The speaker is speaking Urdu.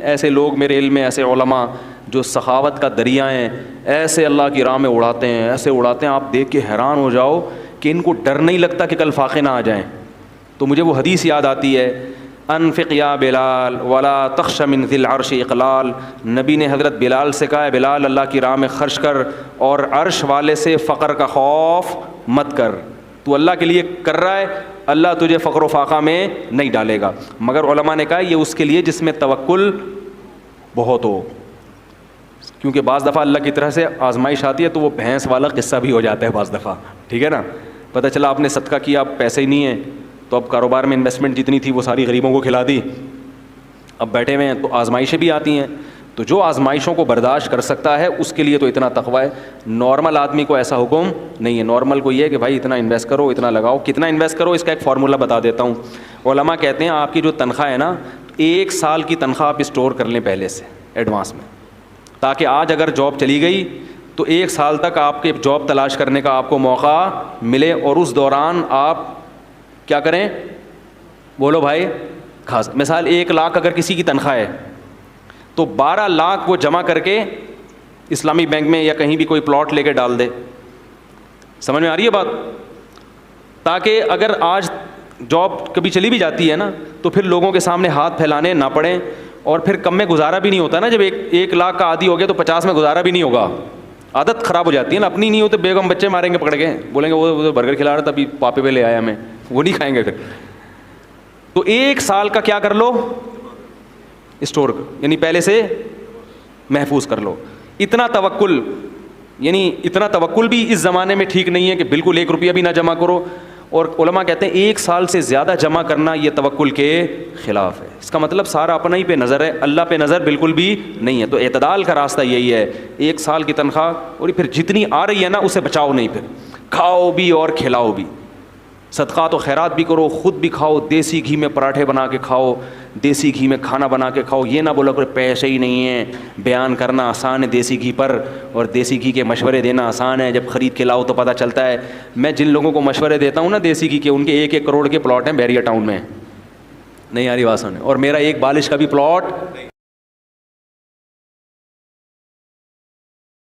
ایسے لوگ میرے علم میں، ایسے علماء جو سخاوت کا دریا ہیں، ایسے اللہ کی راہ میں اڑاتے ہیں، ایسے اڑاتے ہیں آپ دیکھ کے حیران ہو جاؤ کہ ان کو ڈر نہیں لگتا کہ کل فاقے نہ آ جائیں. تو مجھے وہ حدیث یاد آتی ہے، انفق یا بلال ولا تخش من ذی العرش اقلال. نبی نے حضرت بلال سے کہا ہے بلال اللہ کی راہ میں خرچ کر اور عرش والے سے فقر کا خوف مت کر. تو اللہ کے لیے کر رہا ہے، اللہ تجھے فقر و فاقہ میں نہیں ڈالے گا. مگر علماء نے کہا یہ اس کے لیے جس میں توکل بہت ہو، کیونکہ بعض دفعہ اللہ کی طرح سے آزمائش آتی ہے تو وہ بھینس والا قصہ بھی ہو جاتا ہے بعض دفعہ، ٹھیک ہے نا. پتہ چلا آپ نے صدقہ کیا، پیسے ہی نہیں ہیں، تو اب کاروبار میں انویسٹمنٹ جتنی تھی وہ ساری غریبوں کو کھلا دی، اب بیٹھے ہوئے ہیں. تو آزمائشیں بھی آتی ہیں، تو جو آزمائشوں کو برداشت کر سکتا ہے اس کے لیے تو اتنا تقویٰ ہے. نارمل آدمی کو ایسا حکم نہیں ہے. نارمل کو یہ ہے کہ بھائی اتنا انویسٹ کرو، اتنا لگاؤ. کتنا انویسٹ کرو اس کا ایک فارمولہ بتا دیتا ہوں. علماء کہتے ہیں آپ کی جو تنخواہ ہے نا، 1 سال کی تنخواہ آپ اسٹور کر لیں پہلے سے ایڈوانس میں، تاکہ آج اگر جاب چلی گئی تو 1 سال تک آپ کے جاب تلاش کرنے کا آپ کو موقع ملے، اور اس دوران آپ کیا کریں، بولو بھائی، خاص مثال 1 لاکھ اگر کسی کی تنخواہ ہے تو 12 لاکھ وہ جمع کر کے اسلامی بینک میں یا کہیں بھی کوئی پلاٹ لے کے ڈال دے. سمجھ میں آ رہی ہے بات؟ تاکہ اگر آج جاب کبھی چلی بھی جاتی ہے نا تو پھر لوگوں کے سامنے ہاتھ پھیلانے نہ پڑیں، اور پھر کم میں گزارا بھی نہیں ہوتا نا. جب 1 لاکھ کا عادی ہو گیا تو 50 میں گزارا بھی نہیں ہوگا، عادت خراب ہو جاتی ہے نا. اپنی نہیں ہوتے بیگم بچے ماریں گے پکڑ کے، بولیں گے وہ برگر کھلا رہا تھا ابھی پاپے پہ لے آیا ہمیں، وہ نہیں کھائیں گے پھر. تو 1 سال کا کیا کر لو، اسٹور، یعنی پہلے سے محفوظ کر لو. اتنا توکل، یعنی اتنا توکل بھی اس زمانے میں ٹھیک نہیں ہے کہ بالکل 1 روپیہ بھی نہ جمع کرو. اور علماء کہتے ہیں 1 سال سے زیادہ جمع کرنا یہ توکل کے خلاف ہے. اس کا مطلب سارا اپنا ہی پہ نظر ہے، اللہ پہ نظر بالکل بھی نہیں ہے. تو اعتدال کا راستہ یہی ہے، 1 سال کی تنخواہ، اور پھر جتنی آ رہی ہے نا اسے بچاؤ نہیں، پھر کھاؤ بھی اور کھلاؤ بھی. صدقات و خیرات بھی کرو، خود بھی کھاؤ، دیسی گھی میں پراٹھے بنا کے کھاؤ، دیسی گھی میں کھانا بنا کے کھاؤ. یہ نہ بولا کہ پیسے ہی نہیں ہیں. بیان کرنا آسان ہے دیسی گھی پر، اور دیسی گھی کے مشورے دینا آسان ہے، جب خرید کے لاؤ تو پتہ چلتا ہے. میں جن لوگوں کو مشورے دیتا ہوں نا دیسی گھی کے، ان کے 1-1 کروڑ کے پلاٹ ہیں بیریا ٹاؤن میں. نہیں آ رہی بات سنے، اور میرا ایک بالش کا بھی پلاٹ